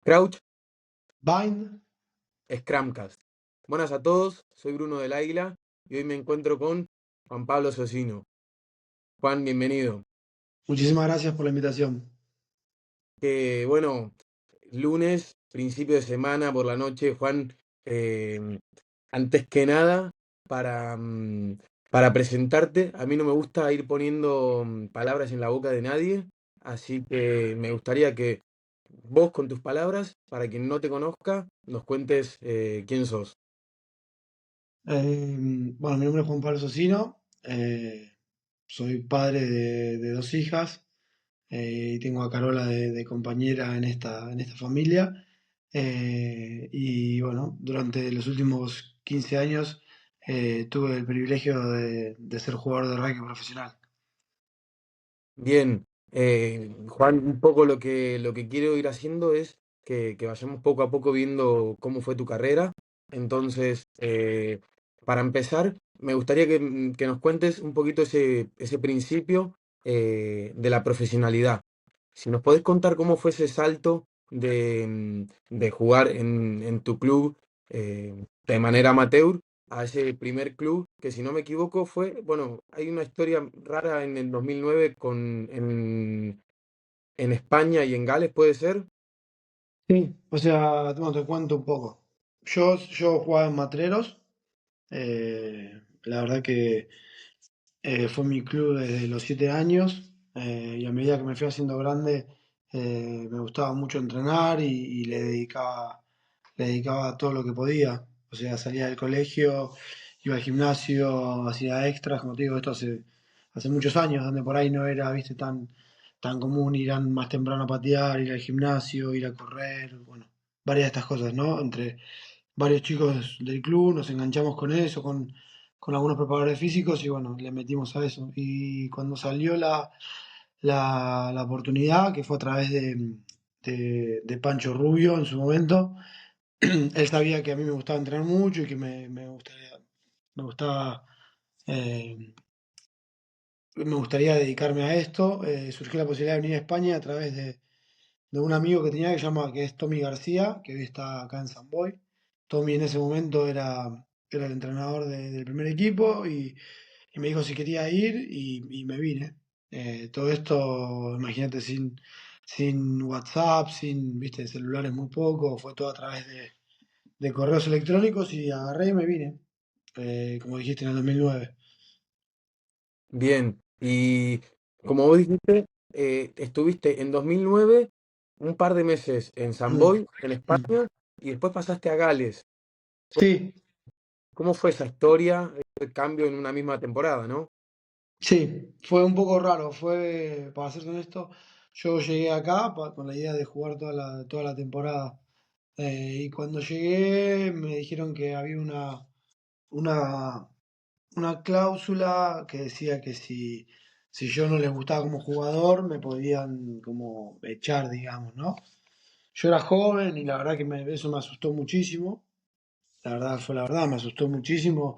Crouch, Bind. Scrumcast. Buenas a todos, soy Bruno del Águila y hoy me encuentro con Juan Pablo Socino. Juan, bienvenido. Muchísimas gracias por la invitación. Bueno, lunes, principio de semana, por la noche, Juan, eh, antes que nada, para, para presentarte, a mí no me gusta ir poniendo palabras en la boca de nadie, así que me gustaría que vos con tus palabras, para quien no te conozca, nos cuentes quién sos. Bueno, mi nombre es Juan Pablo Socino. Soy padre de dos hijas y tengo a Carola de compañera en esta familia. Y bueno, durante los últimos 15 años tuve el privilegio de ser jugador de rugby profesional. Bien, Juan, un poco lo que quiero ir haciendo es que vayamos poco a poco viendo cómo fue tu carrera. Entonces, para empezar, me gustaría que nos cuentes un poquito ese principio de la profesionalidad. Si nos podés contar cómo fue ese salto de jugar en tu club de manera amateur a ese primer club, que si no me equivoco fue, bueno, hay una historia rara en el 2009 en España y en Gales, ¿puede ser? Sí, o sea, bueno, te cuento un poco. Yo jugaba en Matreros. La verdad que fue mi club desde los 7 años, y a medida que me fui haciendo grande me gustaba mucho entrenar y le dedicaba todo lo que podía. O sea, salía del colegio, iba al gimnasio, hacía extras, como te digo, esto hace muchos años, donde por ahí no era, viste, tan común ir más temprano a patear, ir al gimnasio, ir a correr, bueno, varias de estas cosas, ¿no? Entre varios chicos del club nos enganchamos con eso, con algunos preparadores físicos y bueno, le metimos a eso. Y cuando salió la oportunidad, que fue a través de Pancho Rubio en su momento, él sabía que a mí me gustaba entrenar mucho y que me gustaba, eh, me gustaría dedicarme a esto. Surgió la posibilidad de venir a España a través de un amigo que tenía que es Tommy García, que hoy está acá en San Boy. Tommy en ese momento era el entrenador del primer equipo y me dijo si quería ir y me vine. Todo esto, imagínate, sin WhatsApp, viste, celulares muy poco, fue todo a través de correos electrónicos y agarré y me vine, como dijiste, en el 2009. Bien, y como vos dijiste, estuviste en 2009 un par de meses en San Mm, Boy, en mm. España, y después pasaste a Gales. Sí, ¿Cómo fue esa historia, el cambio en una misma temporada, no? sí, fue un poco raro, para ser honesto, yo llegué acá con la idea de jugar toda la temporada. Y cuando llegué me dijeron que había una, una cláusula que decía que si yo no les gustaba como jugador me podían como echar, digamos, ¿no? Yo era joven y la verdad que eso me asustó muchísimo. La verdad fue la verdad, me asustó muchísimo.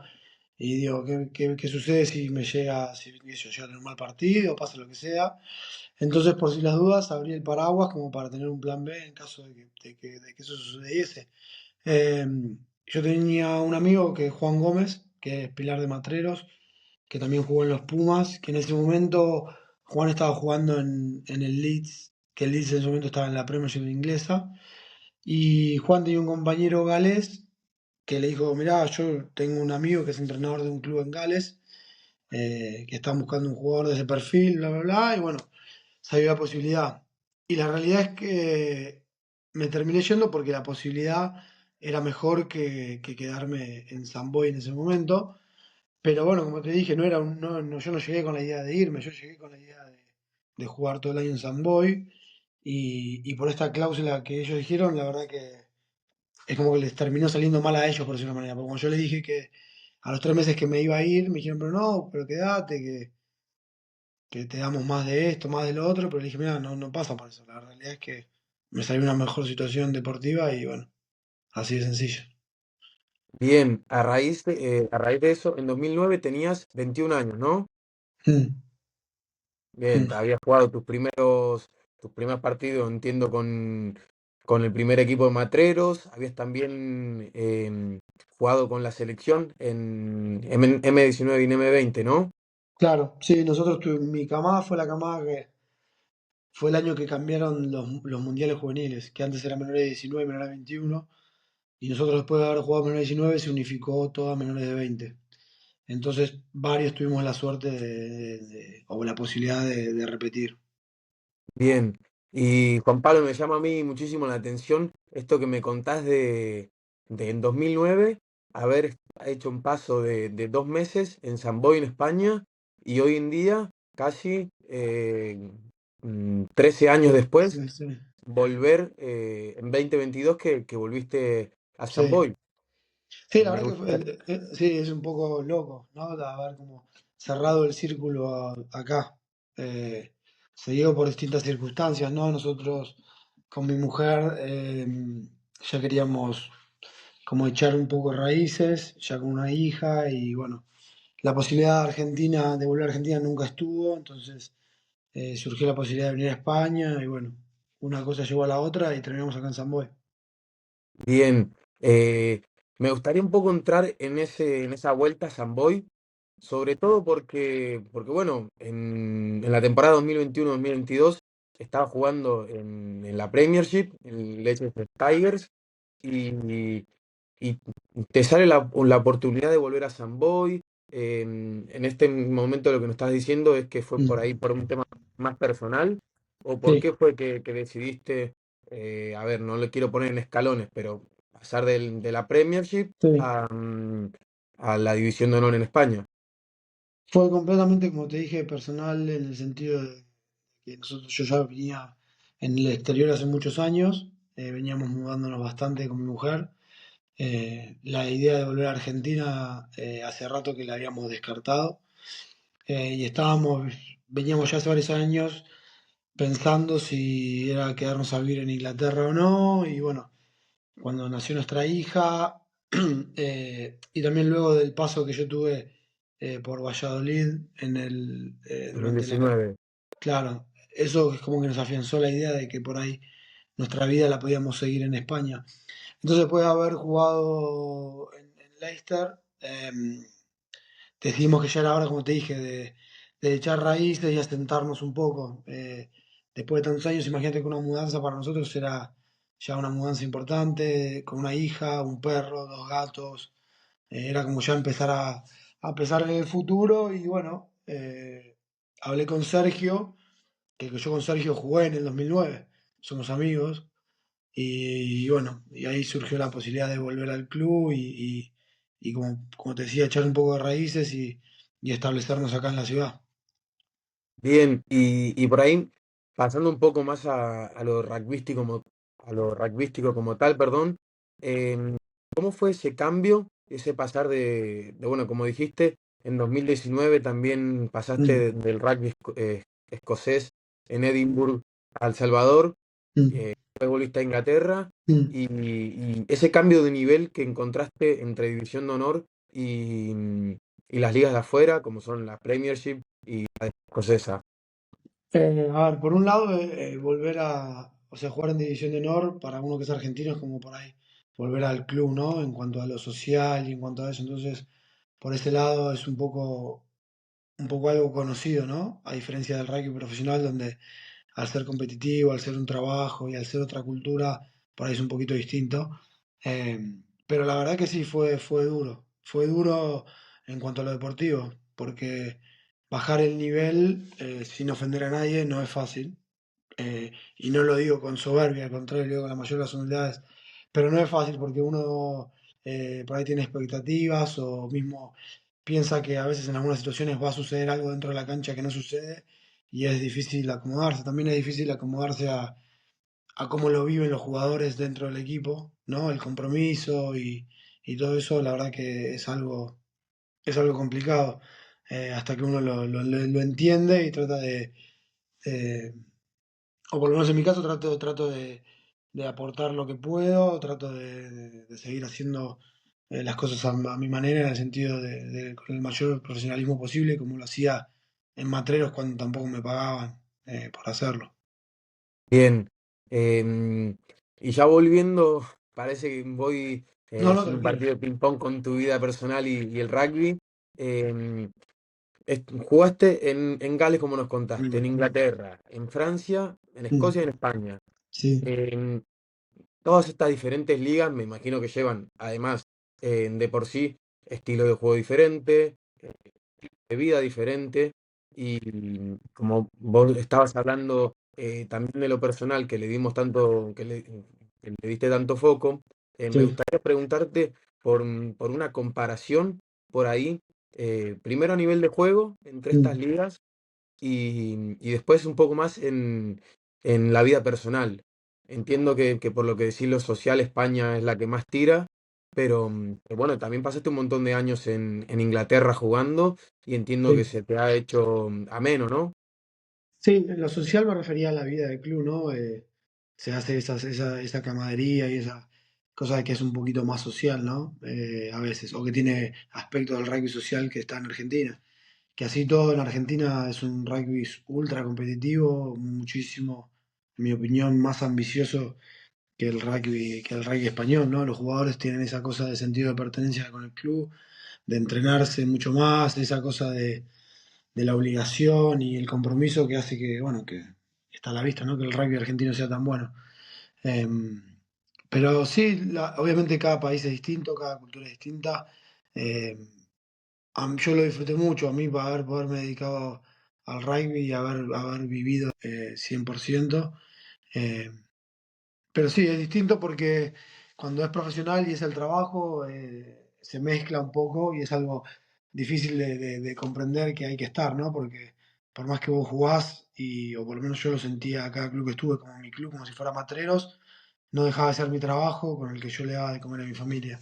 Y digo, ¿qué sucede si me llega, si qué sé yo, llego a tener un mal partido, pasa lo que sea? Entonces, por si las dudas, abrí el paraguas como para tener un plan B en caso de que eso sucediese. Eh, yo tenía un amigo que es Juan Gómez, que es pilar de Matreros, que también jugó en los Pumas, que en ese momento Juan estaba jugando en el Leeds, que el Leeds en ese momento estaba en la Premiership inglesa, y Juan tenía un compañero galés que le dijo, mirá, yo tengo un amigo que es entrenador de un club en Gales, que está buscando un jugador de ese perfil, bla, bla, bla, y bueno, salió la posibilidad. Y la realidad es que me terminé yendo porque la posibilidad era mejor que quedarme en San Boy en ese momento. Pero bueno, como te dije, yo no llegué con la idea de irme, yo llegué con la idea de jugar todo el año en San Boy. Y por esta cláusula que ellos dijeron, la verdad que es como que les terminó saliendo mal a ellos, por decirlo de una manera. Porque como yo les dije que a los 3 meses que me iba a ir, me dijeron, pero no, pero quédate, que te damos más de esto, más de lo otro. Pero le dije, mira, no pasa por eso. La realidad es que me salió una mejor situación deportiva y bueno, así de sencillo. Bien, a raíz de eso, en 2009 tenías 21 años, ¿no? Mm, Bien, mm. te habías jugado tus primeros partidos, entiendo, con con el primer equipo de Matreros, habías también jugado con la selección en M19 y en M20, ¿no? Claro, sí, mi camada fue la camada que fue el año que cambiaron los mundiales juveniles, que antes era menores de 19 y menores de 21, y nosotros después de haber jugado menores de 19 se unificó todo a menores de 20. Entonces varios tuvimos la suerte o la posibilidad de repetir. Bien. Y Juan Pablo, me llama a mí muchísimo la atención esto que me contás de en 2009 haber hecho un paso de 2 meses en San Boi, en España, y hoy en día, casi 13 años después, Sí, sí, volver en 2022 que volviste a San sí. Boi. Sí, la Me verdad que gusta. sí, es un poco loco, ¿no? De haber como cerrado el círculo acá. Eh, Se dio por distintas circunstancias, ¿no? Nosotros con mi mujer ya queríamos como echar un poco raíces, ya con una hija y bueno, la posibilidad de Argentina, de volver a Argentina nunca estuvo, entonces surgió la posibilidad de venir a España y bueno, una cosa llevó a la otra y terminamos acá en San Boy. Bien, me gustaría un poco entrar en esa vuelta a San Boi, sobre todo porque bueno, en la temporada 2021-2022 estaba jugando en la Premiership, en Leicester Tigers, y, y te sale la oportunidad de volver a San Boi. En este momento lo que nos estás diciendo es que fue por Mm. ahí, por un tema más personal, o por Sí, qué fue que decidiste, a ver, no le quiero poner en escalones, pero pasar de la Premiership sí. a la División de Honor en España. Fue completamente, como te dije, personal en el sentido de que yo ya venía en el exterior hace muchos años, veníamos mudándonos bastante con mi mujer. La idea de volver a Argentina hace rato que la habíamos descartado y veníamos ya hace varios años pensando si era quedarnos a vivir en Inglaterra o no. Y bueno, cuando nació nuestra hija y también luego del paso que yo tuve por Valladolid durante la... 2019. Claro, eso es como que nos afianzó la idea de que por ahí nuestra vida la podíamos seguir en España. Entonces, después de haber jugado en Leicester, decidimos que ya era hora, como te dije, de echar raíces y asentarnos un poco. Después de tantos años, imagínate que una mudanza para nosotros era ya una mudanza importante, con una hija, un perro, dos gatos. Era como ya empezar a pensar en el futuro y bueno, hablé con Sergio, que yo con Sergio jugué en el 2009, somos amigos. Y bueno, y ahí surgió la posibilidad de volver al club y como te decía, echar un poco de raíces y establecernos acá en la ciudad. Bien, y por ahí, pasando un poco más a lo rugbyístico como tal, perdón, ¿cómo fue ese cambio, ese pasar bueno, como dijiste, en 2019 también pasaste Mm, del rugby escocés en Edimburgo a El Salvador, mm, después volviste a Inglaterra, mm. y ese cambio de nivel que encontraste entre División de Honor y las ligas de afuera, como son la Premiership y la escocesa. A ver, por un lado, o sea, jugar en División de Honor para uno que es argentino es como por ahí volver al club, ¿no? En cuanto a lo social y en cuanto a eso. Entonces, por ese lado es un poco algo conocido, ¿no? A diferencia del rugby profesional, donde al ser competitivo, al ser un trabajo y al ser otra cultura, por ahí es un poquito distinto. Eh, pero la verdad que sí, fue duro. Fue duro en cuanto a lo deportivo, porque bajar el nivel sin ofender a nadie no es fácil. Y no lo digo con soberbia, al contrario, lo digo con la mayor de las humildades. Pero no es fácil porque uno por ahí tiene expectativas o mismo piensa que a veces en algunas situaciones va a suceder algo dentro de la cancha que no sucede y es difícil acomodarse. También es difícil acomodarse a cómo lo viven los jugadores dentro del equipo, ¿no? El compromiso y todo eso, la verdad que es algo complicado hasta que uno lo entiende y trata de- o por lo menos en mi caso trato de aportar lo que puedo, trato de seguir haciendo las cosas a mi manera, en el sentido con el mayor profesionalismo posible, como lo hacía en Matreros cuando tampoco me pagaban por hacerlo. Bien. em, Y ya volviendo, parece que voy No, no, haciendo un tranquilo. partido de ping-pong con tu vida personal y el rugby. Em, Jugaste en Gales, como nos contaste, en Mm, Inglaterra, en Francia, en mm, Escocia y en España. sí, Em, Todas estas diferentes ligas me imagino que llevan, además, de por sí, estilo de juego diferente, de vida diferente. Y como vos estabas hablando también de lo personal, que le dimos tanto, que le diste tanto foco, me sí, gustaría preguntarte por una comparación por ahí, primero a nivel de juego entre estas mm, ligas y después un poco más en la vida personal. Entiendo que por lo que decís lo social, España es la que más tira, pero bueno, también pasaste un montón de años en Inglaterra jugando y entiendo que sí. se te ha hecho ameno, ¿no? Sí, en lo social me refería a la vida del club, ¿no? Se hace esa camaradería y esa cosa de que es un poquito más social, ¿no? A veces, o que tiene aspectos del rugby social que está en Argentina. Que así todo en Argentina es un rugby ultra competitivo, muchísimo, en mi opinión, más ambicioso que el rugby español, ¿no? Los jugadores tienen esa cosa de sentido de pertenencia con el club, de entrenarse mucho más, esa cosa de la obligación y el compromiso que hace que, bueno, que está a la vista, ¿no? Que el rugby argentino sea tan bueno. Eh, pero sí, obviamente cada país es distinto, cada cultura es distinta. Eh, yo lo disfruté mucho, a mí para poderme dedicado al rugby y haber vivido 100%. Eh, pero sí, es distinto porque cuando es profesional y es el trabajo, se mezcla un poco y es algo difícil de comprender que hay que estar, ¿no? Porque por más que vos jugás, o por lo menos yo lo sentía a cada club que estuve como mi club, como si fuera Matreros, no dejaba de ser mi trabajo con el que yo le daba de comer a mi familia,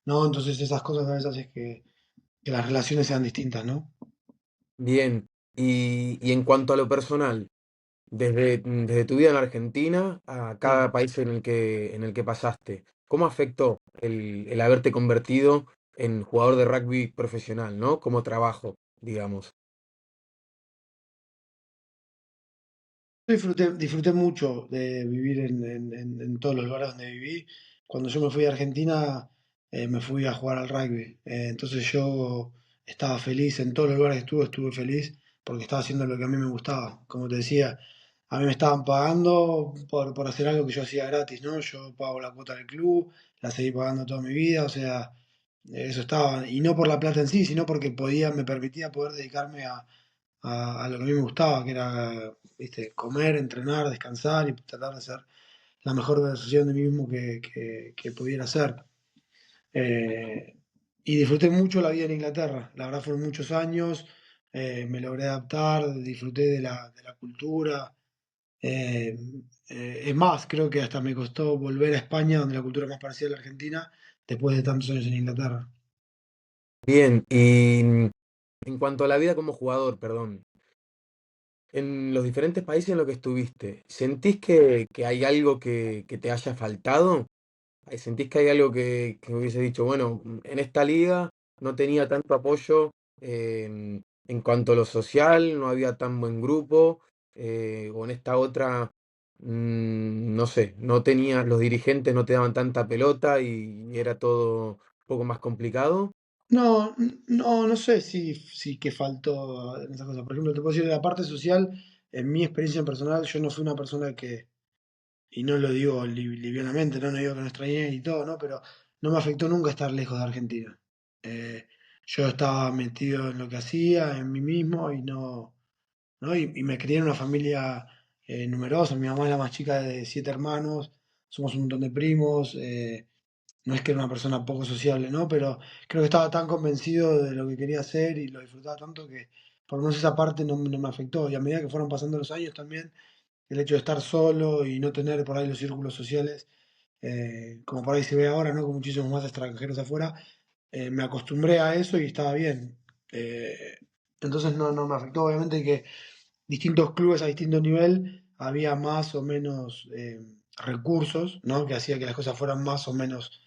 ¿no? Entonces esas cosas a veces hacen que las relaciones sean distintas, ¿no? Bien, y en cuanto a lo personal, desde tu vida en Argentina a Mm. cada país en el que pasaste, ¿cómo afectó el haberte convertido en jugador de rugby profesional, ¿no? Como trabajo, digamos. Disfruté mucho de vivir en todos los lugares donde viví. Cuando yo me fui a Argentina, me fui a jugar al rugby. Entonces yo estaba feliz en todos los lugares que estuve feliz porque estaba haciendo lo que a mí me gustaba. Como te decía, a mí me estaban pagando por hacer algo que yo hacía gratis, ¿no? Yo pago la cuota del club, la seguí pagando toda mi vida, o sea, eso estaba. Y no por la plata en sí, sino porque me permitía poder dedicarme a lo que a mí me gustaba, que era, ¿viste? Comer, entrenar, descansar y tratar de ser la mejor versión de mí mismo que pudiera ser. Eh, y disfruté mucho la vida en Inglaterra, la verdad fueron muchos años, me logré adaptar, disfruté de la cultura. eh, es más, creo que hasta me costó volver a España, donde la cultura es más parecida a la Argentina, después de tantos años en Inglaterra. Bien, y en cuanto a la vida como jugador, perdón, en los diferentes países en los que estuviste, ¿sentís que hay algo que te haya faltado? ¿Sentís que hay algo que hubiese dicho, bueno, en esta liga no tenía tanto apoyo en cuanto a lo social, no había tan buen grupo, o en esta otra, no sé, no tenía, los dirigentes no te daban tanta pelota y era todo un poco más complicado? No, no sé si que faltó en esa cosa. Por ejemplo, te puedo decir de la parte social, en mi experiencia personal, yo no fui una persona que, y no lo digo livianamente, no digo que no extrañé y todo, ¿no? Pero no me afectó nunca estar lejos de Argentina. Eh, yo estaba metido en lo que hacía, en mí mismo, y no, ¿no? Y me crié en una familia numerosa. Mi mamá es la más chica de 7 hermanos, somos un montón de primos. No es que era una persona poco sociable, ¿no? Pero creo que estaba tan convencido de lo que quería hacer y lo disfrutaba tanto que por lo menos esa parte no me afectó. Y a medida que fueron pasando los años también, el hecho de estar solo y no tener por ahí los círculos sociales, como por ahí se ve ahora, ¿no? Con muchísimos más extranjeros afuera, me acostumbré a eso y estaba bien. Eh, entonces no me afectó. Obviamente que distintos clubes a distinto nivel había más o menos recursos, ¿no? Que hacía que las cosas fueran más o menos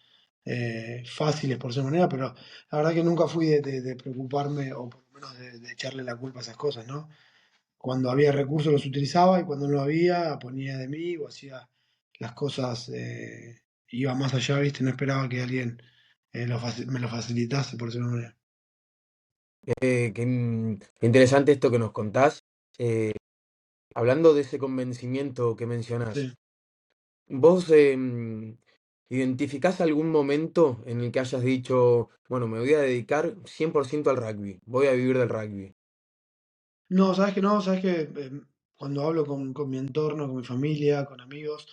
fáciles por esa manera, pero la verdad que nunca fui de preocuparme o por lo menos de echarle la culpa a esas cosas, ¿no? Cuando había recursos los utilizaba y cuando no había ponía de mí o hacía las cosas iban más allá, ¿viste? No esperaba que alguien me lo facilitase, por decirlo de una manera. Qué interesante esto que nos contás. Eh, Hablando de ese convencimiento que mencionás, Sí. ¿vos identificás algún momento en el que hayas dicho, bueno, me voy a dedicar 100% al rugby, voy a vivir del rugby? No, sabes que no, sabes que cuando hablo con mi entorno, con mi familia, con amigos,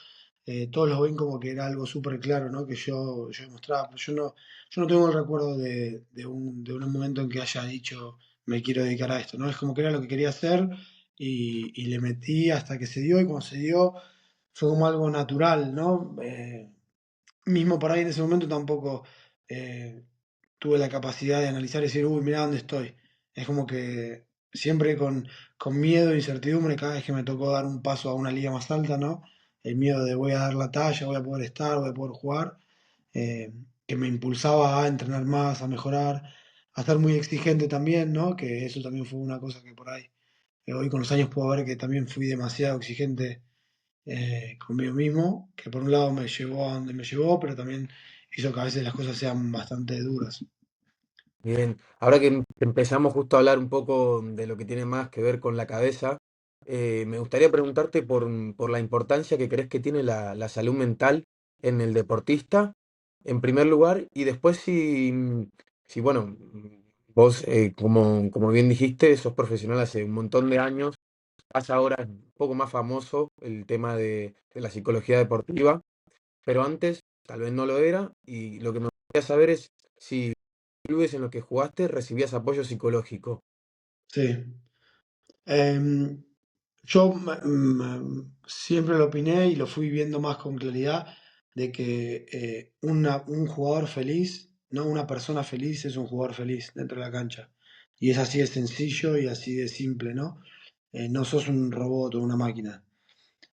todos lo ven como que era algo súper claro, ¿no? Que yo demostraba, pero yo no tengo el recuerdo de un momento en que haya dicho me quiero dedicar a esto, ¿no? Es como que era lo que quería hacer y le metí hasta que se dio y cuando se dio fue como algo natural, ¿no? Mismo por ahí en ese momento tampoco eh, tuve la capacidad de analizar y decir, uy, mira dónde estoy. Es como que siempre con miedo e incertidumbre cada vez que me tocó dar un paso a una liga más alta, ¿no? El miedo de voy a dar la talla, voy a poder estar, voy a poder jugar, eh, que me impulsaba a entrenar más, a mejorar, a estar muy exigente también, ¿no? Que eso también fue una cosa que por ahí, hoy con los años puedo ver que también fui demasiado exigente conmigo mismo, que por un lado me llevó a donde me llevó, pero también hizo que a veces las cosas sean bastante duras. Bien, ahora que empezamos justo a hablar un poco de lo que tiene más que ver con la cabeza, me gustaría preguntarte por la importancia que crees que tiene la salud mental en el deportista, en primer lugar, y después si bueno, vos, como bien dijiste, sos profesional hace un montón de años, pasa ahora un poco más famoso el tema de la psicología deportiva, pero antes tal vez no lo era, y lo que me gustaría saber es si clubes en los que jugaste recibías apoyo psicológico. Sí. Em, yo siempre lo opiné y lo fui viendo más con claridad de que un jugador feliz, no una persona feliz, es un jugador feliz dentro de la cancha. Y es así de sencillo y así de simple, ¿no? No sos un robot o una máquina.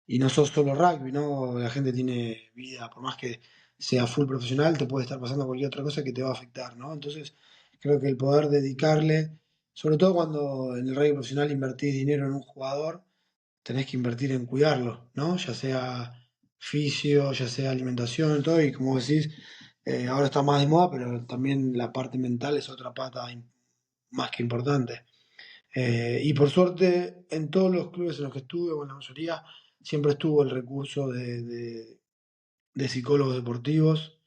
Y no sos solo rugby, ¿no? La gente tiene vida, por más que sea full profesional, te puede estar pasando cualquier otra cosa que te va a afectar, ¿no? Entonces, creo que el poder dedicarle, sobre todo cuando en el rugby profesional invertís dinero en un jugador, tenés que invertir en cuidarlo, ¿no? Ya sea fisio, ya sea alimentación, todo, y como decís, ahora está más de moda, pero también la parte mental es otra pata más que importante. Y por suerte, en todos los clubes en los que estuve, o en la mayoría, siempre estuvo el recurso de psicólogos deportivos,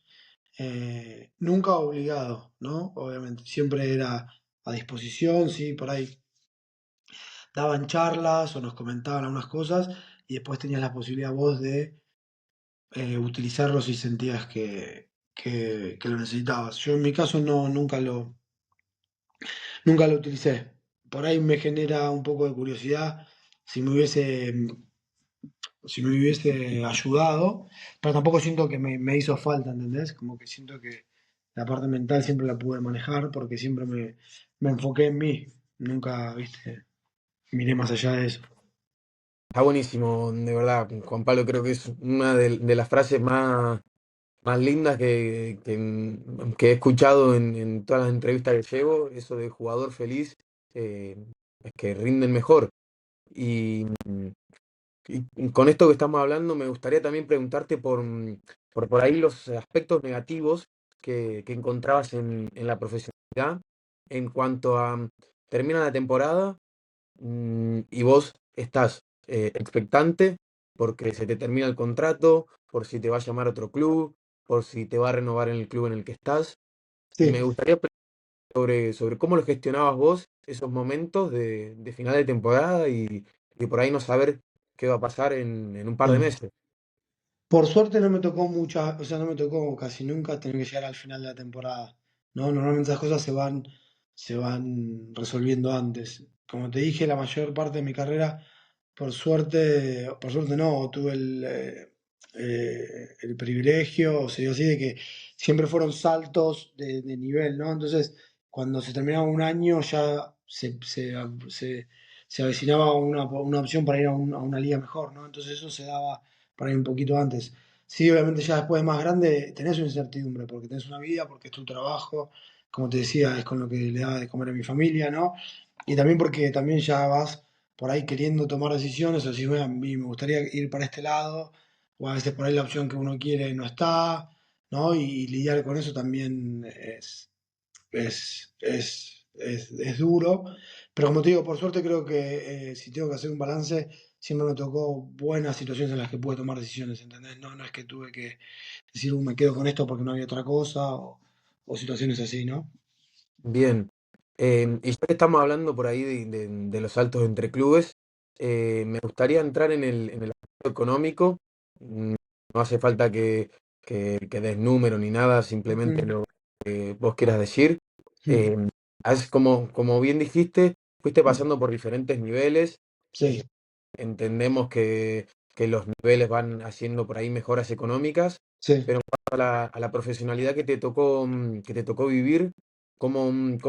nunca obligado, ¿no? Obviamente, siempre era a disposición, sí, por ahí daban charlas o nos comentaban algunas cosas y después tenías la posibilidad vos de utilizarlo si sentías que lo necesitabas. Yo en mi caso no, nunca lo utilicé. Por ahí me genera un poco de curiosidad si me hubiese si me hubiese ayudado, pero tampoco siento que me hizo falta, ¿entendés? Como que siento que la parte mental siempre la pude manejar porque siempre me enfoqué en mí, nunca, viste, miré más allá de eso. Está buenísimo, de verdad, Juan Pablo, creo que es una de las frases más lindas que he escuchado en todas las entrevistas que llevo, eso de jugador feliz, es que rinden mejor. Y, y con esto que estamos hablando, me gustaría también preguntarte por ahí los aspectos negativos que encontrabas en la profesionalidad en cuanto a termina la temporada. Y vos estás expectante porque se te termina el contrato, por si te va a llamar otro club, por si te va a renovar en el club en el que estás. Y me Sí. gustaría sobre cómo lo gestionabas vos esos momentos de final de temporada y por ahí no saber qué va a pasar en un par de Mm. meses. Por suerte no me tocó muchas, o sea, no me tocó casi nunca tener que llegar al final de la temporada, ¿no? Normalmente esas cosas se van resolviendo antes. Como te dije, la mayor parte de mi carrera, por suerte no, tuve el privilegio, o se dio así, de que siempre fueron saltos de nivel, ¿no? Entonces, cuando se terminaba un año ya se avecinaba una opción para ir a una liga mejor, ¿no? Entonces eso se daba para ir un poquito antes. Sí, obviamente ya después de más grande tenés una incertidumbre, porque tenés una vida, porque es tu trabajo, como te decía, es con lo que le daba de comer a mi familia, ¿no? Y también porque también ya vas por ahí queriendo tomar decisiones, o decís, "Bueno, a mí me gustaría ir para este lado, o a veces por ahí la opción que uno quiere no está, ¿no? Y lidiar con eso también es duro, pero como te digo, por suerte creo que si tengo que hacer un balance, siempre me tocó buenas situaciones en las que pude tomar decisiones, ¿entendés? No, no es que tuve que decir, me quedo con esto porque no había otra cosa, o situaciones así, ¿no? Bien. Y ya que estamos hablando por ahí de los saltos entre clubes, me gustaría entrar en el aspecto económico. Mm, No hace falta que des número ni nada, simplemente Mm, lo que vos quieras decir. mm, Como bien dijiste, fuiste pasando por diferentes niveles. sí, Entendemos que los niveles van haciendo por ahí mejoras económicas, sí, pero en cuanto a la profesionalidad que te tocó vivir, ¿cómo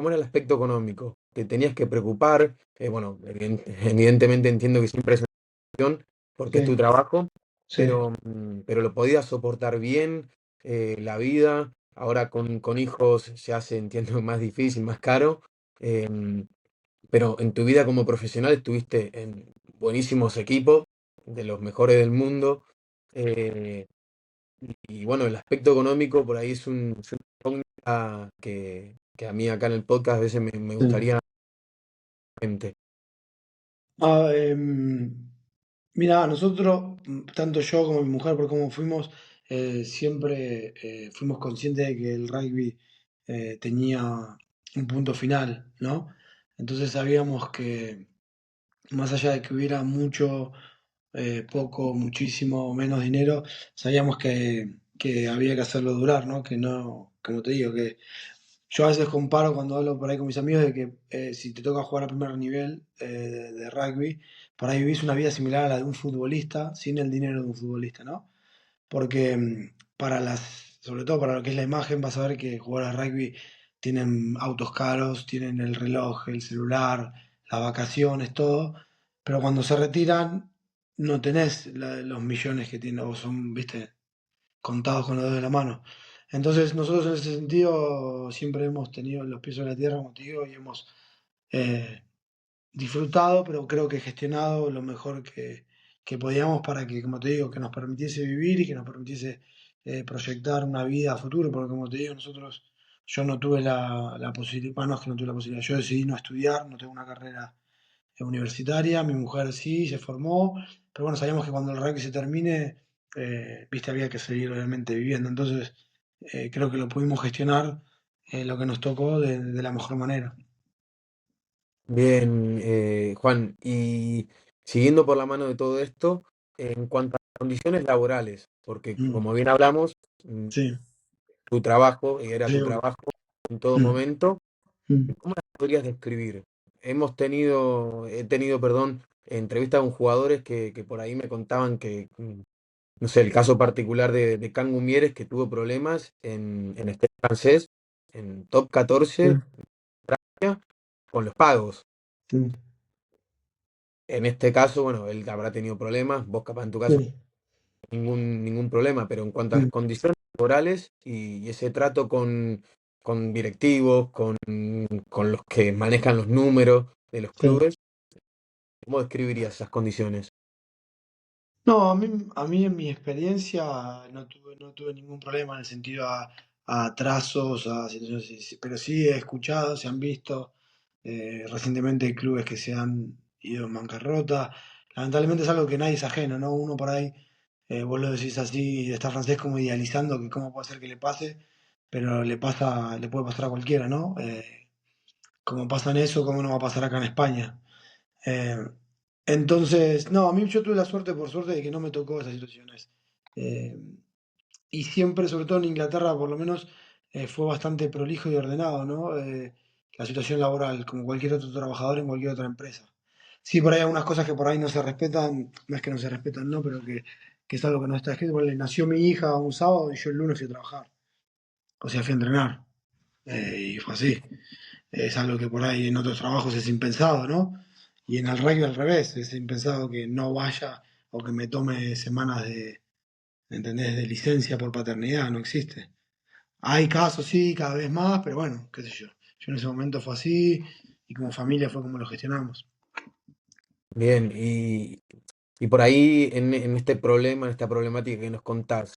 era el aspecto económico? ¿Te tenías que preocupar? Bueno, evidentemente entiendo que siempre es una cuestión porque es tu sí, trabajo, sí, pero lo podías soportar bien, la vida. Ahora con hijos se hace, entiendo, más difícil, más caro. em, pero en tu vida como profesional estuviste en buenísimos equipos, de los mejores del mundo. eh, y bueno, el aspecto económico por ahí es una incógnita que a mí acá en el podcast a veces me sí. gustaría gente. Ah, mira, nosotros, tanto yo como mi mujer, por cómo fuimos, siempre fuimos conscientes de que el rugby tenía un punto final, ¿no? Entonces sabíamos que más allá de que hubiera mucho, poco, muchísimo, menos dinero, sabíamos que había que hacerlo durar, ¿no? Que no, como te digo, que yo a veces comparo cuando hablo por ahí con mis amigos de que si te toca jugar a primer nivel de rugby, por ahí vivís una vida similar a la de un futbolista sin el dinero de un futbolista, ¿no? Porque sobre todo para lo que es la imagen, vas a ver que jugadores de rugby tienen autos caros, tienen el reloj, el celular, las vacaciones, todo, pero cuando se retiran no tenés los millones que tienen, o son, viste, contados con los dedos de la mano. Entonces nosotros en ese sentido siempre hemos tenido los pies sobre la tierra, como te digo, y hemos eh, disfrutado, pero creo que gestionado lo mejor que podíamos para que, como te digo, que nos permitiese vivir y que nos permitiese proyectar una vida a futuro, porque como te digo, yo no tuve la posibilidad, bueno, no es que no tuve la posibilidad, yo decidí no estudiar, no tengo una carrera universitaria, mi mujer sí, se formó, pero bueno, sabíamos que cuando el rugby se termine, viste, había que seguir obviamente viviendo, entonces creo que lo pudimos gestionar lo que nos tocó de la mejor manera. Bien, Juan, y siguiendo por la mano de todo esto, en cuanto a condiciones laborales, porque Mm, como bien hablamos, sí, tu trabajo era sí, tu obvio. trabajo en todo Mm, momento. mm, ¿Cómo las podrías describir? He tenido, perdón, entrevistas con jugadores que por ahí me contaban que, no sé, el caso particular de Cangu Mieres, que tuvo problemas en este francés, en top sí, 14 con los pagos. sí, En este caso, bueno, él habrá tenido problemas, vos capaz en tu caso sí, ningún problema, pero en cuanto a las sí, condiciones laborales y ese trato con directivos, con los que manejan los números de los sí. clubes, ¿cómo describirías esas condiciones? No, a mí en mi experiencia no tuve ningún problema en el sentido a atrasos, a situaciones, pero sí he escuchado, se han visto recientemente hay clubes que se han ido en bancarrota. Lamentablemente es algo que nadie es ajeno, ¿no? Uno por ahí, vos lo decís así, está francés como idealizando que cómo puede ser que le pase, pero le puede pasar a cualquiera, ¿no? Como pasa en eso, ¿cómo no va a pasar acá en España? Eh, entonces, no, a mí yo tuve la suerte, por suerte, de que no me tocó esas situaciones. Eh, y siempre, sobre todo en Inglaterra, por lo menos, fue bastante prolijo y ordenado, ¿no? La situación laboral, como cualquier otro trabajador en cualquier otra empresa. Sí, por ahí hay algunas cosas que por ahí no se respetan, no es que no se respetan, no, pero que es algo que no está escrito. Ponele, nació mi hija un sábado y yo el lunes fui a trabajar, o sea, fui a entrenar. Y fue así. Es algo que por ahí en otros trabajos es impensado, ¿no? Y en el rugby al revés, es impensado que no vaya o que me tome semanas ¿entendés? De licencia por paternidad, no existe. Hay casos, sí, cada vez más, pero bueno, qué sé yo. Yo en ese momento fue así y como familia fue como lo gestionamos. Bien, y y por ahí en este problema, en esta problemática que nos contás,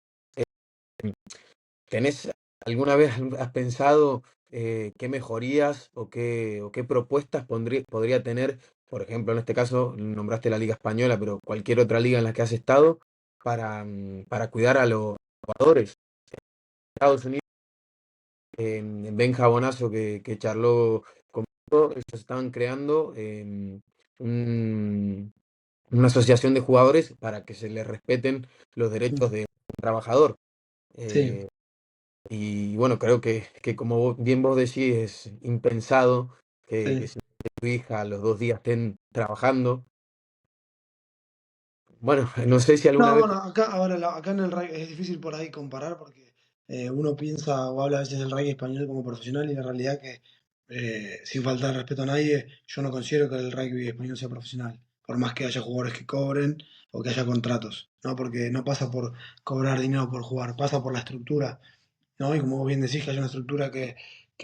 ¿tenés alguna vez has pensado qué mejorías o qué propuestas podría tener, por ejemplo, en este caso nombraste la Liga Española, pero cualquier otra liga en la que has estado, para cuidar a los jugadores? Estados Unidos, en Benja Bonazo que charló conmigo, ellos estaban creando un- una asociación de jugadores para que se les respeten los derechos Mm. de un trabajador. Sí, Eh, Y bueno, creo que como bien vos decís, es impensado que sí. si tu hija a los 2 días estén trabajando. Bueno, no sé si alguna No, vez... bueno, acá, ahora, acá en el rugby es difícil por ahí comparar porque uno piensa o habla a veces del rugby español como profesional y la realidad que, sin faltar de respeto a nadie, yo no considero que el rugby español sea profesional, por más que haya jugadores que cobren o que haya contratos, ¿no? Porque no pasa por cobrar dinero por jugar, pasa por la estructura, ¿no? Y como vos bien decís, que hay una estructura que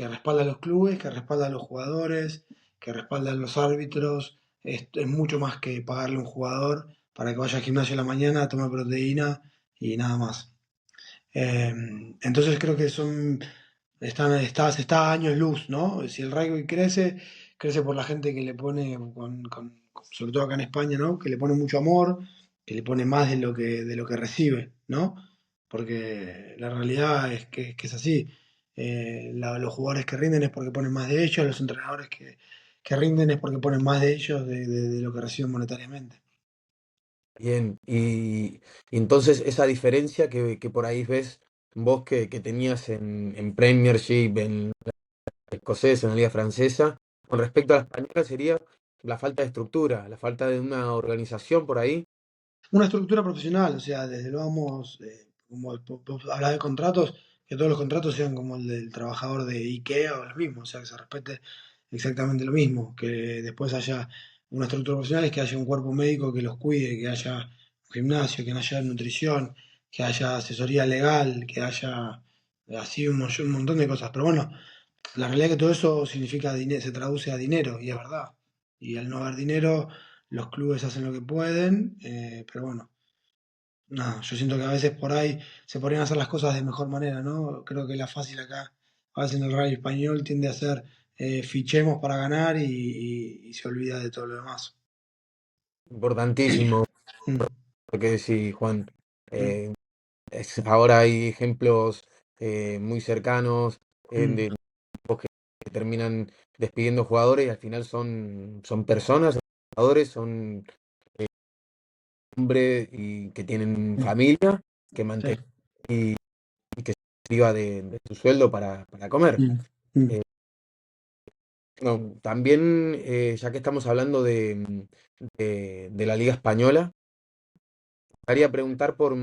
respalda a los clubes, que respalda a los jugadores, que respalda a los árbitros. Es mucho más que pagarle a un jugador para que vaya al gimnasio en la mañana, tome proteína y nada más. Eh, entonces creo que está a años luz, ¿no? Si el rugby crece, crece por la gente que le pone, sobre todo acá en España, ¿no? Que le pone mucho amor, que le pone más de lo que recibe, ¿no? Porque la realidad es que es así. Los jugadores que rinden es porque ponen más de ellos, los entrenadores que rinden es porque ponen más de ellos de lo que reciben monetariamente. Bien, y entonces esa diferencia que por ahí ves vos que tenías en Premiership, en la escocesa, en la liga francesa, con respecto a la española sería la falta de estructura, la falta de una organización por ahí. Una estructura profesional, o sea, desde luego vamos, como hablar de contratos, que todos los contratos sean como el del trabajador de IKEA o lo mismo, o sea, que se respete exactamente lo mismo, que después haya una estructura profesional, que haya un cuerpo médico que los cuide, que haya un gimnasio, que haya nutrición, que haya asesoría legal, que haya así un montón de cosas. Pero bueno, la realidad es que todo eso significa dinero, se traduce a dinero, y es verdad. Y al no haber dinero, los clubes hacen lo que pueden, pero bueno, nada, yo siento que a veces por ahí se podrían hacer las cosas de mejor manera, ¿no? Creo que la fácil acá, a veces en el rugby español tiende a ser fichemos para ganar y se olvida de todo lo demás. Importantísimo, Mm, porque sí, Juan. mm, Eh, Ahora hay ejemplos muy cercanos mm, de equipos que terminan despidiendo jugadores y al final son personas, son jugadores, son hombres y que tienen mm, familia, que sí, mantienen y que se viva de su sueldo para comer. mm, mm, Eh, no, también, ya que estamos hablando de la Liga Española, quería preguntar por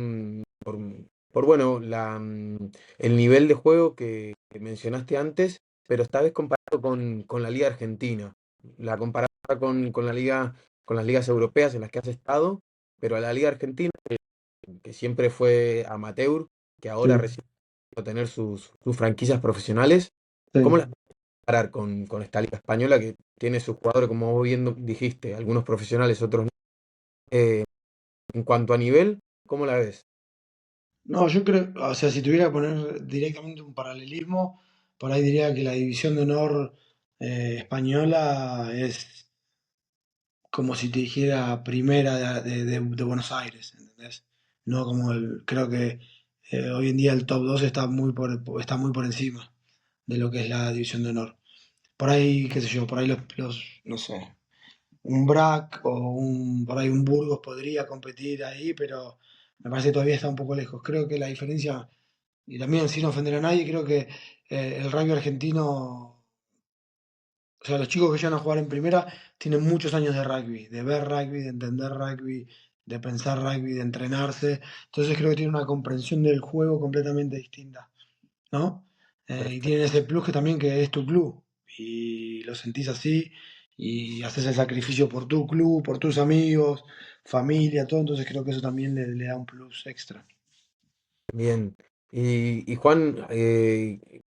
bueno, el nivel de juego que mencionaste antes, pero esta vez comparado con la Liga Argentina. La comparada con la liga, con las ligas europeas en las que has estado, pero a la Liga Argentina, que siempre fue amateur, que ahora sí, recién va a tener sus franquicias profesionales, ¿cómo las sí. puedes comparar con esta Liga Española que tiene sus jugadores, como vos bien dijiste, algunos profesionales, otros no? Eh, en cuanto a nivel, ¿cómo la ves? No, yo creo, o sea, si tuviera que poner directamente un paralelismo, por ahí diría que la división de honor española es como si te dijera primera de Buenos Aires, ¿entendés? No como creo que hoy en día el top 2 está muy por encima de lo que es la división de honor. Por ahí, qué sé yo, por ahí no sé, un BRAC por ahí un Burgos podría competir ahí, pero me parece que todavía está un poco lejos. Creo que la diferencia, y también sin ofender a nadie, creo que el rugby argentino, o sea, los chicos que llegan a jugar en primera tienen muchos años de rugby, de ver rugby, de entender rugby, de pensar rugby, de entrenarse. Entonces creo que tienen una comprensión del juego completamente distinta, ¿no? Y tienen ese plus que también que es tu club. Y lo sentís así y haces el sacrificio por tu club, por tus amigos, familia, todo. Entonces creo que eso también le da un plus extra. Bien. Y Juan,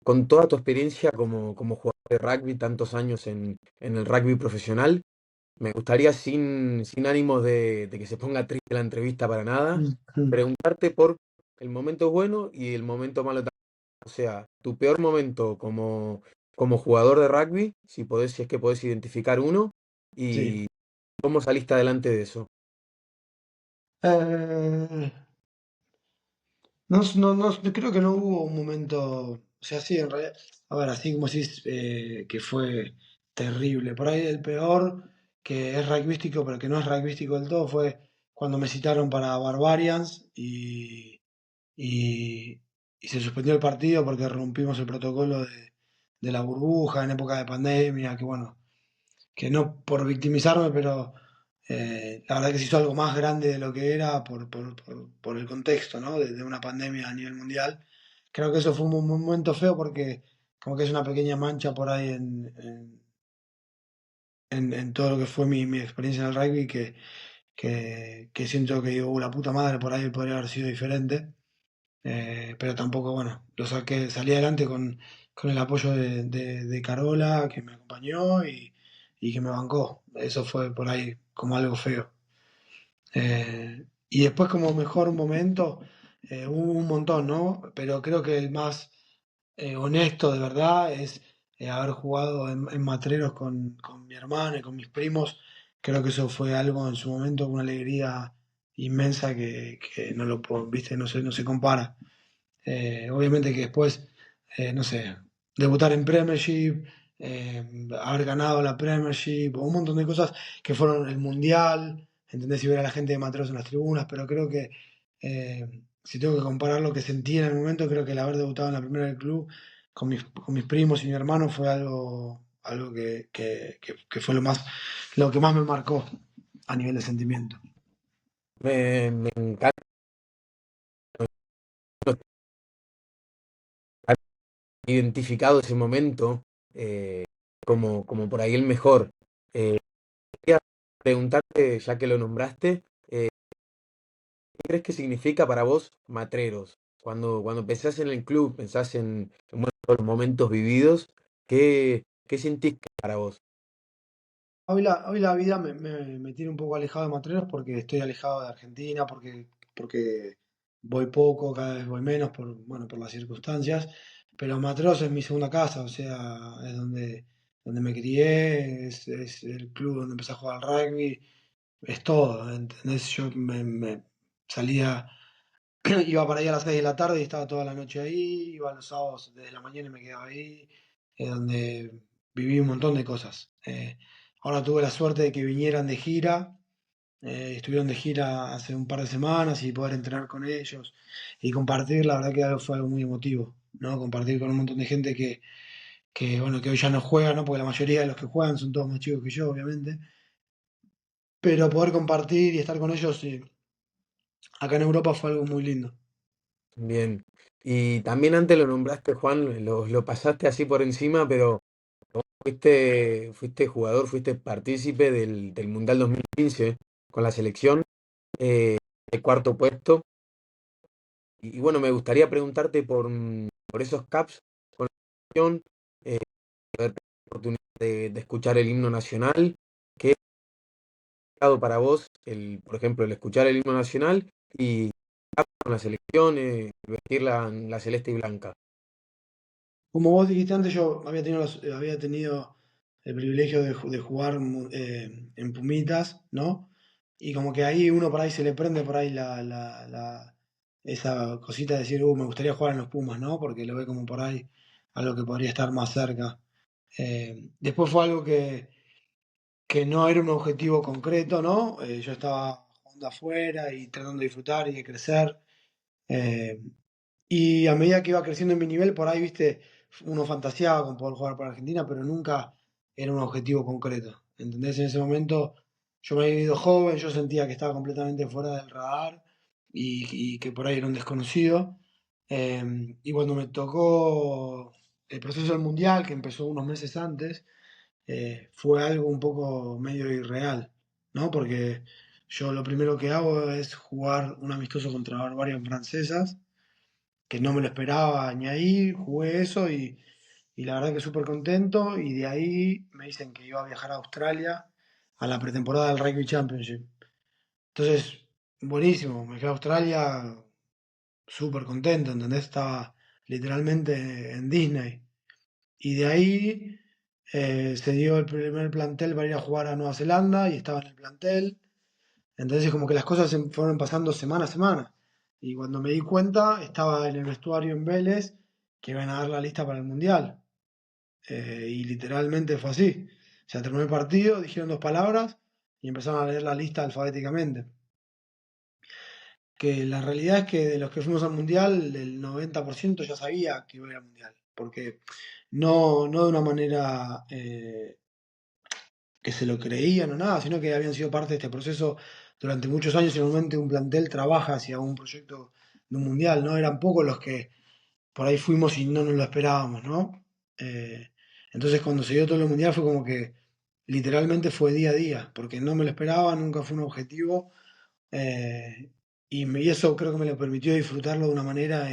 con toda tu experiencia como jugador de rugby, tantos años en el rugby profesional, me gustaría sin ánimos de que se ponga triste la entrevista para nada, Mm, mm. preguntarte por el momento bueno y el momento malo también. O sea, tu peor momento como jugador de rugby, si es que podés identificar uno, Sí. y cómo saliste adelante de eso. Eh, no, creo que no hubo un momento, o sea, sí, en realidad, a ver, así como decís que fue terrible. Por ahí el peor, que es rugbyístico, pero que no es rugbyístico del todo, fue cuando me citaron para Barbarians y, y se suspendió el partido porque rompimos el protocolo de la burbuja en época de pandemia, que bueno, que no por victimizarme, pero la verdad que se hizo algo más grande de lo que era por el contexto, ¿no? De una pandemia a nivel mundial. Creo que eso fue un momento feo porque como que es una pequeña mancha por ahí en todo lo que fue mi experiencia en el rugby que siento que digo, la puta madre, por ahí podría haber sido diferente. Pero tampoco, bueno, lo saqué, salí adelante con el apoyo de Carola, que me acompañó y que me bancó. Eso fue por ahí como algo feo. Y después como mejor momento, hubo un montón, ¿no? Pero creo que el más honesto de verdad es haber jugado en Matreros con mi hermano y con mis primos. Creo que eso fue algo en su momento, una alegría inmensa que no lo puedo, viste, no se compara. Obviamente que después, no sé, debutar en Premiership, haber ganado la Premiership, o un montón de cosas que fueron el Mundial, ¿entendés? Y ver a la gente de Materos en las tribunas, pero creo que si tengo que comparar lo que sentí en el momento, creo que el haber debutado en la primera del club con mis primos y mi hermano fue algo que fue lo que más me marcó a nivel de sentimiento. Me encanta haber identificado ese momento eh, como por ahí el mejor. Eh, Quería preguntarte, ya que lo nombraste, ¿qué crees que significa para vos Matreros? Cuando pensás en el club, pensás en, bueno, todos los momentos vividos, ¿qué sentís que para vos? Hoy la vida me tiene un poco alejado de Matreros porque estoy alejado de Argentina, porque voy poco, cada vez voy menos bueno, por las circunstancias, pero Matreros es mi segunda casa, o sea, es donde me crié, es el club donde empecé a jugar al rugby, es todo, ¿entendés? Me salía, iba para ahí a las 6 de la tarde y estaba toda la noche ahí, iba los sábados desde la mañana y me quedaba ahí, donde viví un montón de cosas. Ahora tuve la suerte de que vinieran de gira, estuvieron de gira hace un par de semanas y poder entrenar con ellos y compartir, la verdad que fue algo muy emotivo, ¿no? Compartir con un montón de gente bueno, que hoy ya no juega, ¿no? Porque la mayoría de los que juegan son todos más chicos que yo, obviamente, pero poder compartir y estar con ellos acá en Europa fue algo muy lindo. Bien. Y también antes lo nombraste, Juan, lo pasaste así por encima, pero fuiste jugador, fuiste partícipe del Mundial 2015 con la selección, el cuarto puesto. Y bueno, me gustaría preguntarte por esos caps con la selección, haber tenido la oportunidad de escuchar el himno nacional. ¿Qué ha dado para vos, por ejemplo, el escuchar el himno nacional y con la selección, vestir la celeste y blanca? Como vos dijiste antes, yo había tenido el privilegio de jugar en Pumitas, ¿no? Y como que ahí uno por ahí se le prende por ahí esa cosita de decir, me gustaría jugar en los Pumas, ¿no? Porque lo ve como por ahí algo que podría estar más cerca. Después fue algo que no era un objetivo concreto, ¿no? Yo estaba jugando afuera y tratando de disfrutar y de crecer. Eh, y a medida que iba creciendo en mi nivel, por ahí, viste, uno fantaseaba con poder jugar para Argentina, pero nunca era un objetivo concreto. ¿Entendés? En ese momento yo me había ido joven, yo sentía que estaba completamente fuera del radar y que por ahí era un desconocido. Y cuando me tocó el proceso del Mundial, que empezó unos meses antes, fue algo un poco medio irreal, ¿no? Porque yo lo primero que hago es jugar un amistoso contra Barbarian francesas que no me lo esperaba ni ahí, jugué eso y la verdad que súper contento y de ahí me dicen que iba a viajar a Australia a la pretemporada del Rugby Championship. Entonces, buenísimo, me fui a Australia súper contento, ¿entendés? Estaba literalmente en Disney. Y de ahí se dio el primer plantel para ir a jugar a Nueva Zelanda y estaba en el plantel. Entonces como que las cosas se fueron pasando semana a semana. Y cuando me di cuenta, estaba en el vestuario en Vélez que iban a dar la lista para el Mundial. Y literalmente fue así. O sea, terminó el partido, dijeron dos palabras y empezaron a leer la lista alfabéticamente. Que la realidad es que de los que fuimos al Mundial, el 90% ya sabía que iba a ir al Mundial. Porque no de una manera que se lo creían o nada, sino que habían sido parte de este proceso durante muchos años y normalmente un plantel trabaja hacia un proyecto de un mundial, ¿no? Eran pocos los que por ahí fuimos y no nos lo esperábamos, ¿no? Eh, entonces cuando se dio todo el mundial fue como que literalmente fue día a día, porque no me lo esperaba, nunca fue un objetivo y eso creo que me lo permitió disfrutarlo de una manera,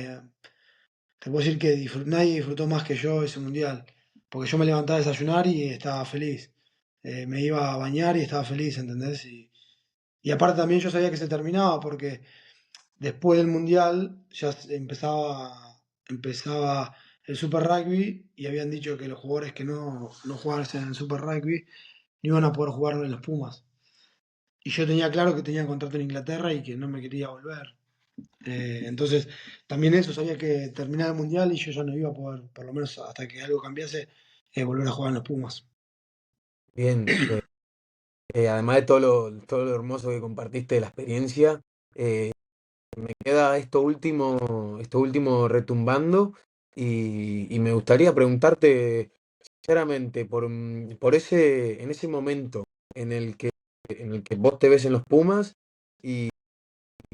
te puedo decir que nadie disfrutó más que yo ese mundial, porque yo me levantaba a desayunar y estaba feliz. Me iba a bañar y estaba feliz, ¿entendés? Y aparte también yo sabía que se terminaba, porque después del mundial ya empezaba el Super Rugby y habían dicho que los jugadores que no jugaban en el Super Rugby no iban a poder jugar en los Pumas. Y yo tenía claro que tenía contrato en Inglaterra y que no me quería volver. Entonces, también eso, sabía que terminaba el mundial y yo ya no iba a poder, por lo menos hasta que algo cambiase, volver a jugar en los Pumas. Bien, además de todo lo hermoso que compartiste de la experiencia, eh, me queda esto último retumbando y me gustaría preguntarte sinceramente por en ese momento en en el que vos te ves en los Pumas y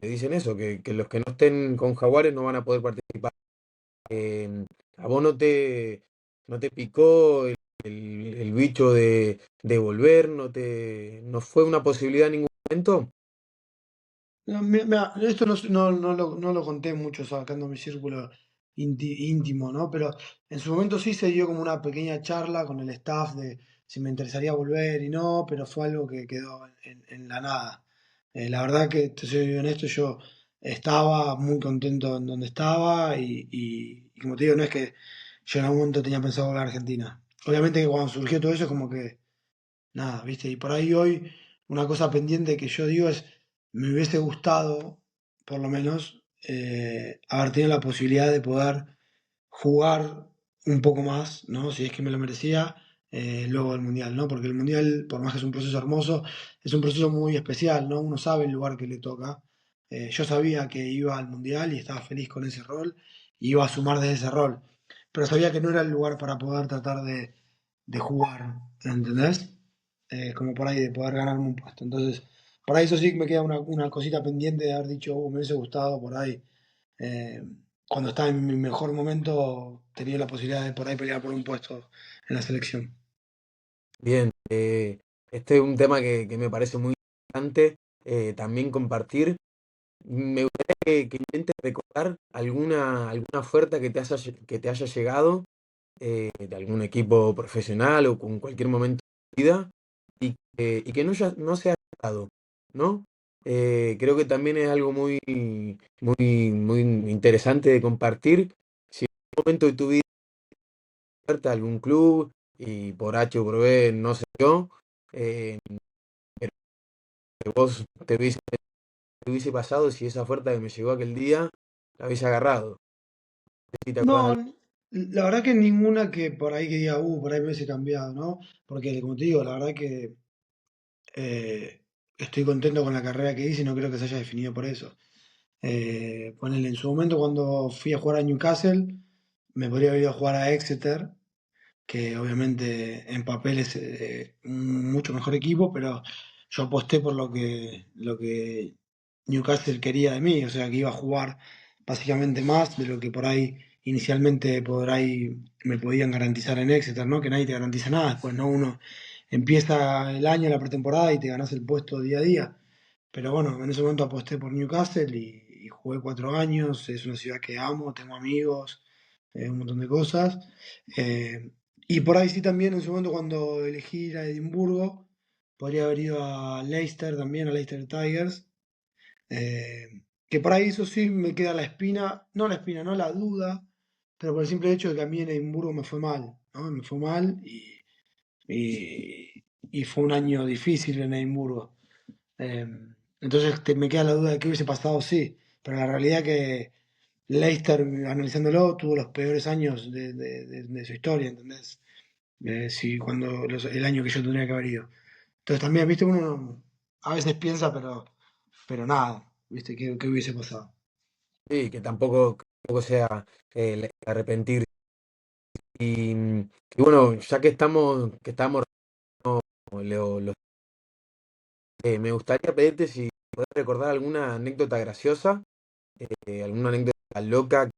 te dicen eso, que los que no estén con Jaguares no van a poder participar. Eh, ¿A vos no te picó el bicho de volver? No fue una posibilidad en ningún momento? No, esto no lo conté mucho sacando mi círculo íntimo, ¿no? Pero en su momento sí se dio como una pequeña charla con el staff de si me interesaría volver y no, pero fue algo que quedó en la nada. La verdad que, te soy honesto, yo estaba muy contento en donde estaba y como te digo, no es que yo en algún momento tenía pensado volver a Argentina. Obviamente que cuando surgió todo eso es como que nada, ¿viste? Y por ahí hoy una cosa pendiente que yo digo es, me hubiese gustado, por lo menos, haber tenido la posibilidad de poder jugar un poco más, ¿no? Si es que me lo merecía, luego del Mundial, ¿no? Porque el Mundial, por más que es un proceso hermoso, es un proceso muy especial, ¿no? Uno sabe el lugar que le toca. Yo sabía que iba al Mundial y estaba feliz con ese rol, y iba a sumar de ese rol, pero sabía que no era el lugar para poder tratar de jugar, ¿entendés? Como por ahí de poder ganarme un puesto. Entonces, por ahí eso sí que me queda una cosita pendiente de haber dicho, me hubiese gustado por ahí. eh, Cuando estaba en mi mejor momento, tenía la posibilidad de por ahí pelear por un puesto en la selección. Bien, este es un tema que me parece muy importante también compartir. Me gustaría que intentes recordar alguna oferta que te haya llegado de algún equipo profesional o con cualquier momento de tu vida y que no se haya dado, ¿no? Creo que también es algo muy interesante de compartir. Si en algún momento de tu vida oferta a algún club y por H o por B, no sé yo, eh, pero que vos te hubiese pasado si esa oferta que me llegó aquel día la hubiese agarrado. No sé si te acordás de No, la verdad que ninguna que por ahí que diga, por ahí me hubiese cambiado, ¿no? Porque como te digo, la verdad que eh, estoy contento con la carrera que hice y no creo que se haya definido por eso. Ponele, en su momento cuando fui a jugar a Newcastle, me podría haber ido a jugar a Exeter, que obviamente en papel es un mucho mejor equipo, pero yo aposté por lo que Newcastle quería de mí, o sea que iba a jugar básicamente más de lo que por ahí inicialmente por ahí me podían garantizar en Exeter, ¿no? Que nadie te garantiza nada, después no uno empieza el año, la pretemporada y te ganas el puesto día a día. Pero bueno, en ese momento aposté por Newcastle y jugué 4 años, es una ciudad que amo, tengo amigos, un montón de cosas. Eh, y por ahí sí también en su momento cuando elegí ir a Edimburgo, podría haber ido a Leicester también, a Leicester Tigers. Eh, que por ahí eso sí me queda la espina, no la duda, pero por el simple hecho de que a mí en Edimburgo me fue mal, ¿no? Me fue mal y fue un año difícil en Edimburgo. Eh, entonces me queda la duda de qué hubiese pasado, sí, pero la realidad que Leicester, analizándolo, tuvo los peores años de su historia, ¿entendés? Sí, el año que yo tendría que haber ido. Entonces también, viste, uno a veces piensa, pero nada, viste, qué hubiese pasado. Sí, que tampoco sea arrepentir. Y bueno, ya que estamos, me gustaría pedirte si podés recordar alguna anécdota graciosa, alguna anécdota loca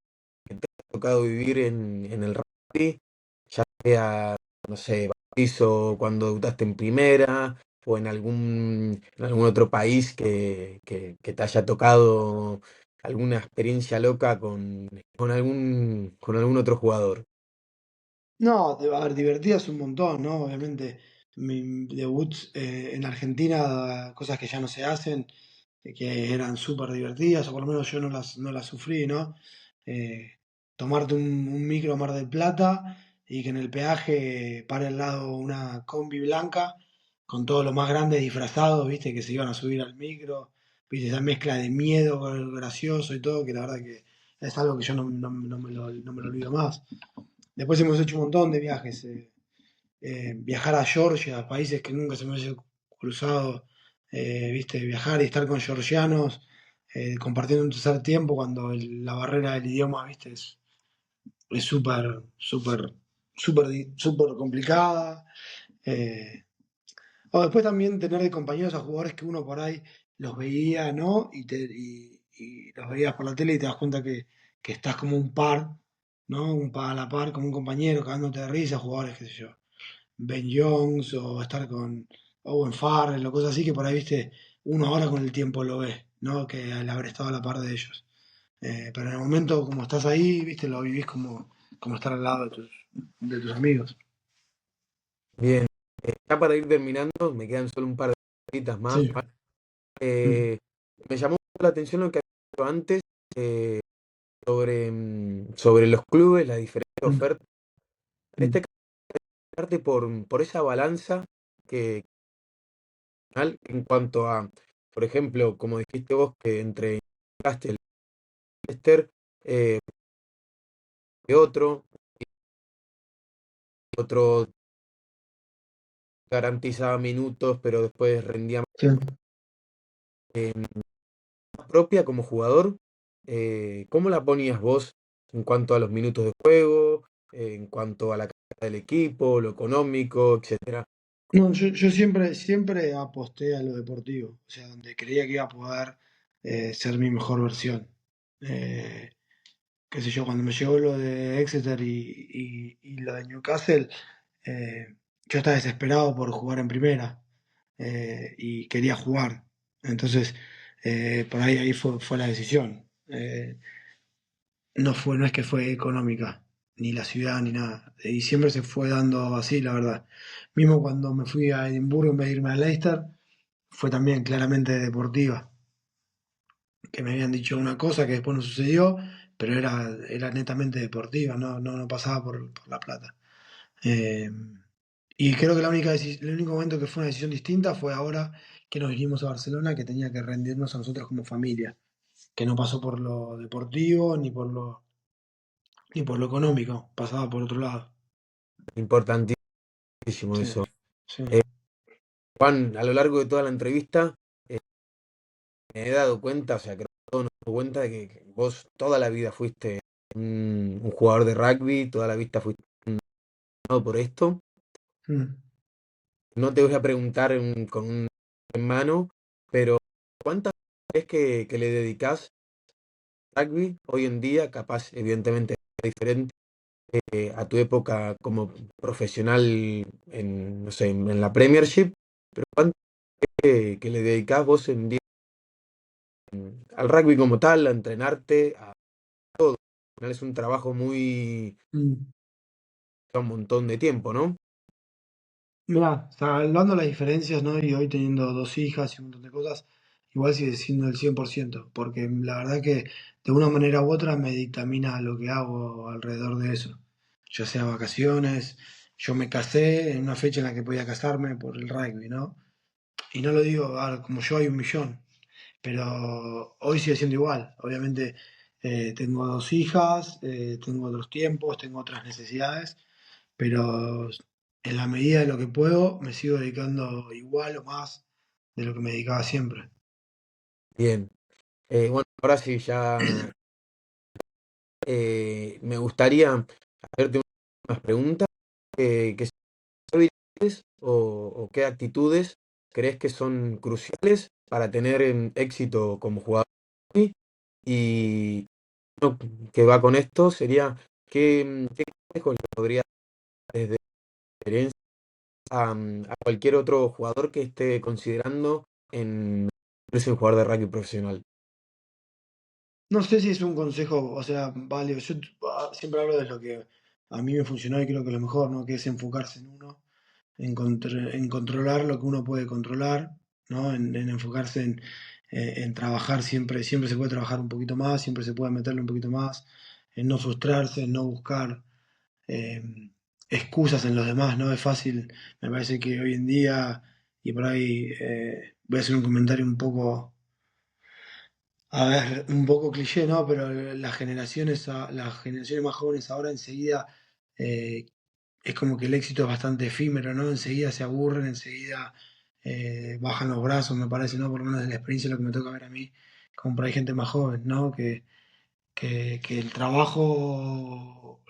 que te ha tocado vivir en el rugby, ya sea, no sé, bautizo cuando debutaste en primera o en algún otro país que te haya tocado alguna experiencia loca con algún otro jugador. No, a ver, divertidas un montón, ¿no? Obviamente, mi debut en Argentina, cosas que ya no se hacen, que eran súper divertidas, o por lo menos yo no las sufrí, ¿no? Eh, tomarte un micro a Mar del Plata y que en el peaje pare al lado una combi blanca con todos los más grandes disfrazados, ¿viste? Que se iban a subir al micro, ¿viste? Esa mezcla de miedo con el gracioso y todo, que la verdad que es algo que yo no me lo olvido más. Después hemos hecho un montón de viajes. Viajar a Georgia, países que nunca se me hubiese cruzado, viste, viajar y estar con georgianos, compartiendo un tercer tiempo cuando la barrera del idioma, viste, es súper, súper, súper complicada. Eh, o después también tener de compañeros a jugadores que uno por ahí los veía, ¿no? Y los veías por la tele y te das cuenta que estás como un par, ¿no? Un par a la par, como un compañero, cagándote de risa, jugadores, qué sé yo. Ben Jones o estar con Owen Farrell o cosas así que por ahí, viste, uno ahora con el tiempo lo ve, ¿no? Que al haber estado a la par de ellos. Pero en el momento como estás ahí, viste, lo vivís como estar al lado de tus amigos. Bien, ya para ir terminando, me quedan solo un par de cositas más. Sí. Mm, Eh, Me llamó mucho la atención lo que había dicho antes sobre los clubes, las diferentes mm, ofertas. En mm. este caso, parte por esa balanza que en cuanto a, por ejemplo, como dijiste vos, que entre Castel y Leicester, eh, que otro garantizaba minutos, pero después rendía Sí. más propia como jugador. ¿Cómo la ponías vos en cuanto a los minutos de juego, en cuanto a la calidad del equipo, lo económico, etcétera? No, yo siempre aposté a lo deportivo, o sea, donde creía que iba a poder ser mi mejor versión. Eh, Qué sé yo, cuando me llegó lo de Exeter y lo de Newcastle, yo estaba desesperado por jugar en primera y quería jugar. Entonces, por ahí fue la decisión. No es que fue económica, ni la ciudad, ni nada. Y siempre se fue dando así, la verdad. Mismo cuando me fui a Edimburgo en vez de irme a Leicester, fue también claramente deportiva. Que me habían dicho una cosa que después no sucedió, pero era netamente deportiva, no pasaba por la plata. Eh, y creo que el único momento que fue una decisión distinta fue ahora que nos vinimos a Barcelona, que tenía que rendirnos a nosotros como familia, que no pasó por lo deportivo ni por lo económico, pasaba por otro lado. Importantísimo Sí, eso. sí. Eh, Juan, a lo largo de toda la entrevista, eh, me he dado cuenta, o sea, creo que todos nos damos cuenta de que vos toda la vida fuiste un jugador de rugby, toda la vida fuiste apasionado por esto. Mm. No te voy a preguntar con un en mano, pero ¿cuántas veces que le dedicás rugby hoy en día? Capaz, evidentemente, es diferente a tu época como profesional en, no sé, en la Premiership, pero ¿cuánto que le dedicás vos en día al rugby como tal, a entrenarte, a todo? Al final es un trabajo muy, Mm. un montón de tiempo, ¿no? Mirá, salvando las diferencias, ¿no? Y hoy teniendo dos hijas y un montón de cosas, igual sigue siendo el 100%, porque la verdad que de una manera u otra me dictamina lo que hago alrededor de eso. Ya sea vacaciones, yo me casé en una fecha en la que podía casarme por el rugby, ¿no? Y no lo digo, como yo hay un millón, pero hoy sigue siendo igual. Obviamente tengo dos hijas, tengo otros tiempos, tengo otras necesidades, pero en la medida de lo que puedo me sigo dedicando igual o más de lo que me dedicaba siempre. Bien. Bueno, ahora sí, ya me gustaría hacerte unas preguntas. ¿Qué habilidades o qué actitudes crees que son cruciales para tener éxito como jugador? Y lo que va con esto sería, ¿qué consejos le podría dar desde experiencia a cualquier otro jugador que esté considerando en ser un jugador de rugby profesional? No sé si es un consejo, o sea, vale, yo siempre hablo de lo que a mí me funcionó y creo que lo mejor, ¿no? Que es enfocarse en uno, en controlar lo que uno puede controlar, ¿no? En enfocarse en trabajar siempre, siempre se puede trabajar un poquito más, siempre se puede meterle un poquito más, en no frustrarse, en no buscar eh, excusas en los demás, ¿no? Es fácil, me parece que hoy en día, y por ahí voy a hacer un comentario un poco, a ver, un poco cliché, ¿no? Pero las generaciones más jóvenes ahora enseguida eh, es como que el éxito es bastante efímero, ¿no? Enseguida se aburren, enseguida bajan los brazos, me parece, ¿no? Por lo menos de la experiencia lo que me toca ver a mí, como por ahí gente más joven, ¿no? Que el trabajo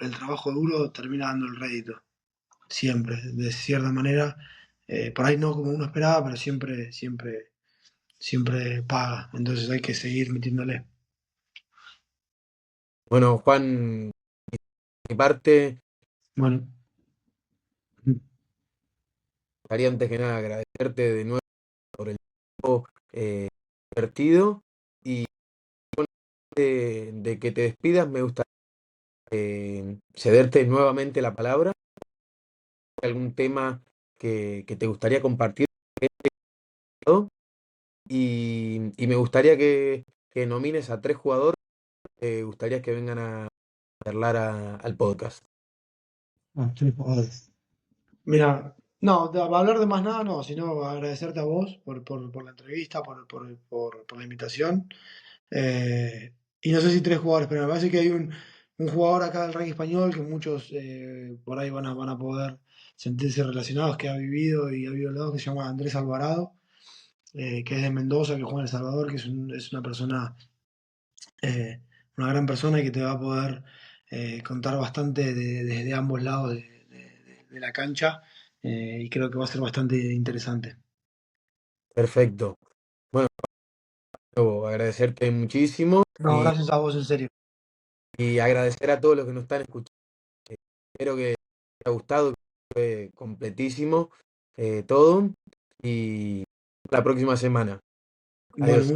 duro termina dando el rédito siempre, de cierta manera, por ahí no como uno esperaba, pero siempre, siempre, siempre paga, entonces hay que seguir metiéndole. Bueno, Juan, de mi parte, Bueno, quería antes que nada agradecerte de nuevo por el tiempo invertido y de que te despidas, me gusta cederte nuevamente la palabra. ¿Algún tema que te gustaría compartir? Y me gustaría que nomines a 3 jugadores que gustaría que vengan a charlar al podcast. sí, joder. Mira, no, hablar de más nada no, sino agradecerte a vos por la entrevista, por la invitación. Y no sé si tres jugadores, pero me parece que hay un jugador acá del rugby español que muchos por ahí van a poder sentirse relacionados, que ha vivido y ha vivido que se llama Andrés Alvarado, que es de Mendoza, que juega en El Salvador, que es una persona, eh, una gran persona y que te va a poder contar bastante desde ambos lados de la cancha, y creo que va a ser bastante interesante. Perfecto. Bueno, agradecerte muchísimo No, gracias a vos, en serio. y agradecer a todos los que nos están escuchando. Espero que te haya gustado, que fue completísimo todo y la próxima semana. Bueno, Adiós.